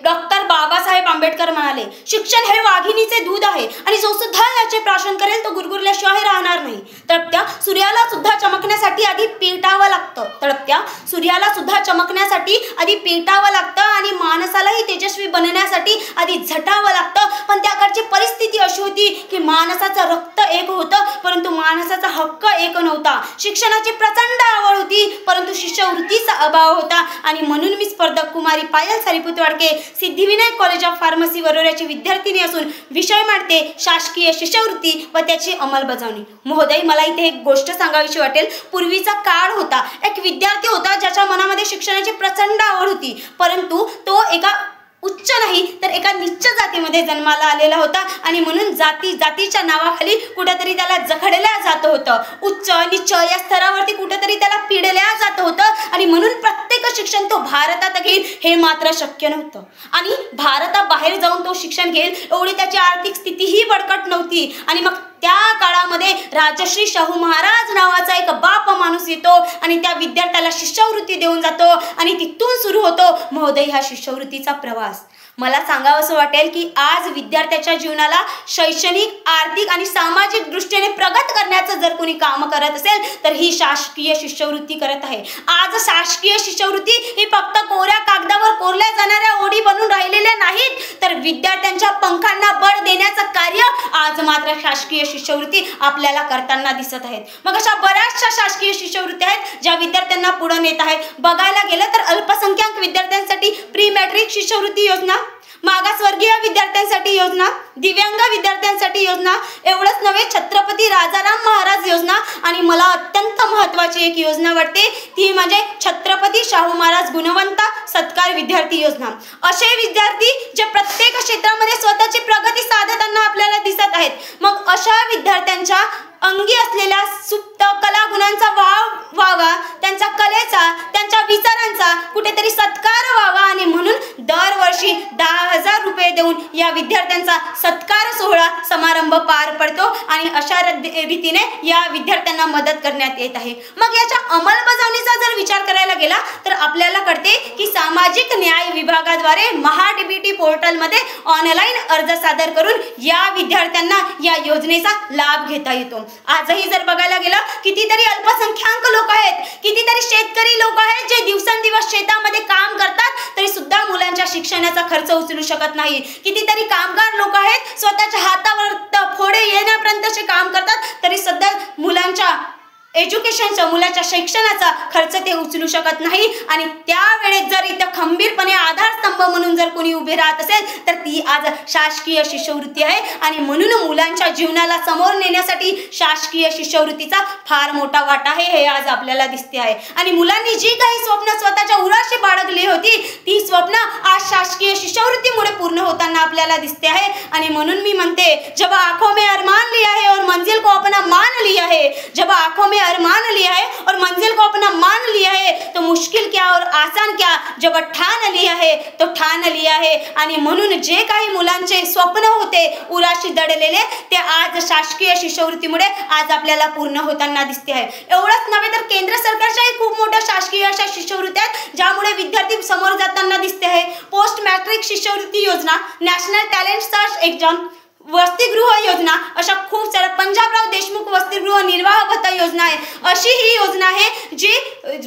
Doctor Babasaheb Ambedkar म्हणाले, शिक्षण हे वाघिणीचे दूध आहे आणि जो सुद्धा याचे प्राशन करेल तो गुरगुरल्याशिवाय राहणार नाही. तळपत्या सूर्याला सुद्धा चमकण्यासाठी आधी पेटावं लागतं. तळपत्या सूर्याला सुद्धा चमकण्यासाठी आधी पेटावं लागतं आणि माणसालाही तेजस्वी बनण्यासाठी आधी झटावं लागतं. पण त्याकडची परिस्थिती अशी होती की माणसाचं रक्त एक होतं परंतु माणसाचा हक्क एक नव्हता. शिक्षणाची प्रचंड आवड होती परंतु शिष्यवृत्तीचा अभाव होता आणि म्हणून मी स्पर्धक कुमारी Payal Sariput Wadke, Siddhivinayak college of pharmacy वरोऱ्याची विद्यार्थिनी असून विषय मांडते शासकीय शिष्यवृत्ती व त्याची अंमलबजावणी. महोदय, मला इथे एक गोष्ट सांगावीशी वाटेल. पूर्वीचा काळ होता, एक विद्यार्थी होता ज्याच्या मनामध्ये शिक्षणाची प्रचंड आवड होती परंतु तो एका उच्च नाही तर एका नीच जातीमध्ये जन्माला आलेला होता आणि म्हणून जातीच्या नावाखाली कुठेतरी त्याला जखडल्या जात होतं. उच्च नीच या स्तरावरती कुठेतरी त्याला पिडल्या जात होतं आणि म्हणून प्रत्येक शिक्षण तो भारतात घेईल हे मात्र शक्य नव्हतं आणि भारताबाहेर जाऊन तो शिक्षण घेईल एवढी त्याची आर्थिक स्थितीही बळकट नव्हती. आणि मग त्या काळामध्ये राजश्री शाहू महाराज नावाचा एक बाप माणूस येतो आणि त्या विद्यार्थ्याला शिष्यवृत्ती देऊन जातो आणि तिथून सुरू होतो महोदय ह्या शिष्यवृत्तीचा प्रवास. मला सांगावंसं वाटेल की आज विद्यार्थ्याच्या जीवनाला शैक्षणिक, आर्थिक आणि सामाजिक दृष्टीने प्रगत करण्याचं जर कोणी काम करत असेल तर ही शासकीय शिष्यवृत्ती करत आहे. आज शासकीय शिष्यवृत्ती ही फक्त कोऱ्या कागदावर कोरल्या जाणाऱ्या ओढी बनून राहिलेल्या नाहीत तर विद्यार्थ्यांच्या पंखांना बळ देण्याचं कार्य आज मात्र शासकीय शिष्यवृत्ती आपल्याला करताना दिसत आहेत. मग अशा बऱ्याचशा शासकीय शिष्यवृत्ती आहेत ज्या विद्यार्थ्यांना पुढे नेत आहेत. बघायला गेलं तर अल्पसंख्याक विद्यार्थ्यांसाठी प्री मॅट्रिक शिष्यवृत्ती योजना, मागासवर्गीय विद्यार्थ्यांसाठी योजना, दिव्यांग विद्यार्थ्यांसाठी योजना, एवढंच नव्हे छत्रपती राजाराम महाराज योजना आणि मला अत्यंत महत्त्वाची एक योजना वाटते ती म्हणजे छत्रपती शाहू महाराज गुणवंता सत्कार विद्यार्थी योजना. असे विद्यार्थी जे प्रत्येक क्षेत्रामध्ये स्वतःची प्रगती साधताना आपल्याला दिसत आहेत. मग अशा विद्यार्थ्यांच्या अंगी असलेल्या सुप्त कला गुणांचा वाव व्हावा, त्यांच्या कलेचा, त्यांच्या विचारांचा कुठेतरी सत्कार व्हावा आणि म्हणून दरवर्षी 10,000 रुपये देऊन या विद्यार्थ्यांचा सत्कार सोहळा समारंभ पार पडतो आणि अशा रीतीने या विद्यार्थ्यांना मदत करण्यात येत आहे. मग याच्या अंमलबजावणीचा जर विचार करायला गेला तर आपल्याला कळते की सामाजिक न्याय विभागाद्वारे महाडीबीटी पोर्टलमध्ये ऑनलाईन अर्ज सादर करून या विद्यार्थ्यांना या योजनेचा लाभ घेता येतो. आजही जर बघायला गेलं कितीतरी अल्पसंख्याक लोक आहेत, कितीतरी शेतकरी लोक आहेत जे दिवसेंदिवस शेतामध्ये काम करतात तरी सुद्धा मुलांच्या शिक्षणाचा खर्च उचलू शकत नाही. कितीतरी कामगार लोक आहेत स्वतःच्या हातावर फोडे येण्यापर्यंतचे काम करतात तरी सुद्धा मुलांच्या एज्युकेशनचा, मुलाच्या शिक्षणाचा खर्च ते उचलू शकत नाही आणि त्यावेळेस जर इथं खंबीरपणे आधारस्तंभ म्हणून जर कोणी उभे राहत असेल तर ती आज शासकीय शिष्यवृत्ती आहे आणि म्हणून मुलांच्या जीवनाला समोर नेण्यासाठी शासकीय शिष्यवृत्तीचा फार मोठा वाटा आहे हे आज आपल्याला दिसते आहे. आणि मुलांनी जी काही स्वप्न स्वतःच्या उराशी बाळगली होती ती स्वप्न आज शासकीय शिष्यवृत्तीमुळे पूर्ण होताना आपल्याला दिसते आहे. आणि म्हणून मी म्हणते जब आंखों में अरमान लिया है और मंजिल को अपना मान लिया है, जब आंखों में अरमान लिया है और मंजिल को अपना मान लिया है तो मुश्किल क्या और आसान क्या, जब ठान लिया है तो ठान लिया है. आणि म्हणून जे काही मुलांचे स्वप्न होते उराशी दडलेले ते आज शासकीय शिष्यवृत्तीमुळे आज आपल्याला पूर्ण होताना दिसते आहे. एवढंच नव्हे तर केंद्र सरकारच्याही खूप मोठ्या शासकीय अशा शिष्यवृत्त्या आहेत ज्यामुळे विद्यार्थी समोर जाताना दिसते आहे. पोस्ट मॅट्रिक शिष्यवृत्ती योजना, नॅशनल टॅलेंट सर्च एक्झाम, वसतिगृह योजना, अशा खूप साऱ्या पंजाबराव देशमुख वसतिगृह निर्वाह भत्ता योजना आहे. अशी ही योजना आहे जी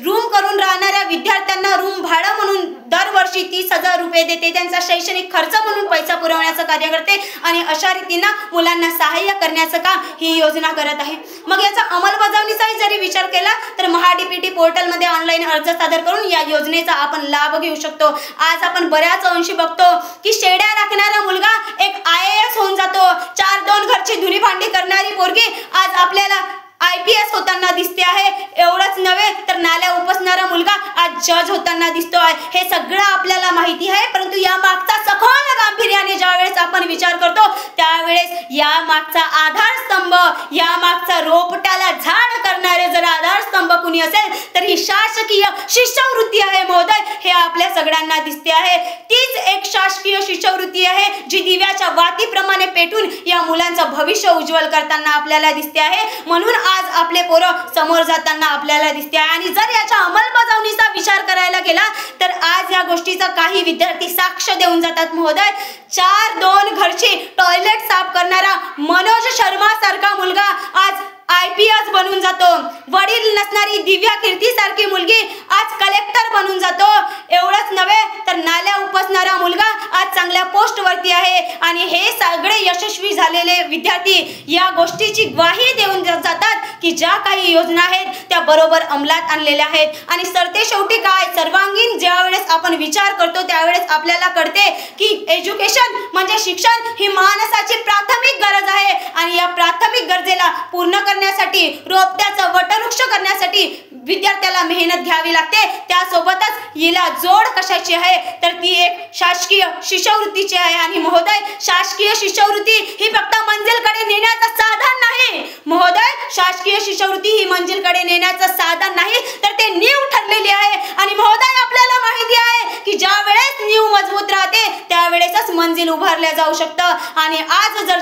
रूम करून राहणाऱ्या विद्यार्थ्यांना रूम भाडं म्हणून दरवर्षी 30,000 रुपये देते, त्यांचा शैक्षणिक खर्च म्हणून पैसा पुरवण्याचं कार्य करते आणि अशा रीतीनं मुलांना सहाय्य करण्याचं काम ही योजना करत आहे. मग याचा अंमलबजावणीचाही जरी विचार केला तर महाडीबीटी पोर्टलमध्ये ऑनलाईन अर्ज सादर करून या योजनेचा आपण लाभ घेऊ शकतो. आज आपण बऱ्याच अंशी बघतो की शेड्या राखणारा मुलगा एक IAS होऊन जातो, 4-2 घरची धुनी भांडी करणारी पोरगी आज आपल्याला IPS होताना दिसते आहे. एवढंच नव्हे तर नाल्या उपसणारा मुलगा आज जज होताना दिसतो आहे. हे सगळं आपल्याला माहिती आहे परंतु या मागचा सखोल गांभीर्याने ज्यावेळेस आपण विचार करतो त्यावेळेस या मागचा आधारस्तंभ, या मागचा रोपट्याला झाड करणारे जर आधारस्तंभ कुणी असेल तर ही शासकीय शिष्यवृत्ती आहे महोदय, हे आपल्या सगळ्यांना दिसते आहे. तीच एक शासकीय शिष्यवृत्ती आहे जी दिव्याच्या वातीप्रमाणे पेटून या मुलांचं भविष्य उज्ज्वल करताना आपल्याला दिसते आहे. म्हणून आज आपले पोरं समोर जाताना आपल्याला दिसते आहे. आणि जर याच्या अंमलबजावणीचा विचार करायला गेला तर आज या गोष्टीचा काही विद्यार्थी साक्ष देऊन जातात महोदय. 4-2 घरची टॉयलेट साफ करणारा मनोज शर्मा सारखा मुलगा आज IPS बनून जातो. वडील नसणारी दिव्या कीर्ती सारखी मुलगी आज कलेक्टर बनून जातो. एवढंच नव्हे तर नाल्या उपसणारा मुलगा आज चांगल्या पोस्ट वरती आहे. आणि हे सगळे यशस्वी झालेले विद्यार्थी या गोष्टीची ग्वाही देऊन जातात की ज्या काही योजना आहेत त्या बरोबर अंमलात आणलेल्या आहेत. आणि सरते शेवटी काय, सर्वांगीण ज्यावेळेस आपण विचार करतो त्यावेळेस आपल्याला कळते की एज्युकेशन म्हणजे शिक्षण ही माणसाची प्राथमिक गरज आहे. आणि या प्राथमिक गरजेला पूर्ण करण्यासाठी, रोपट्याचं वटवृक्ष करण्यासाठी विद्यार्थ्याला मेहनत घ्यावी लागते. त्यासोबतच हिला जोड कशाची आहे तर ती एक शासकीय शिष्यवृत्तीची आहे. आणि महोदय, शासकीय शिष्यवृत्ती ही फक्त मंजिलकडे नेण्याचं साधन नाही महोदय, शासकीय शिष्यवृत्ती ही मंजिलकडे नेण्याचं साधन नाही तर ते नीव ठरलेली आहे. आणि महोदय, आपल्याला माहिती आहे की ज्या वेळेस नीव मजबूत राहते त्यावेळेसच मंजिल उभारल्या जाऊ शकतं. आणि आज जर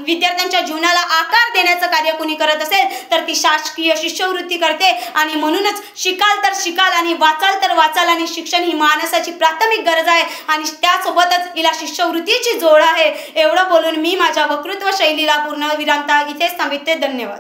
विद्यार्थ्यांच्या जीवनाला आकार देण्याचं कार्य कुणी करत असेल तर ती शासकीय शिष्यवृत्ती करते. आणि म्हणूनच शिकाल तर शिकाल आणि वाचाल तर वाचाल, आणि शिक्षण ही माणसाची प्राथमिक गरज आहे आणि त्यासोबतच हिला शिष्यवृत्तीची जोड आहे. एवढं बोलून मी माझ्या वक्तृत्व शैलीला पूर्ण विराम इथेच थांबवते. धन्यवाद.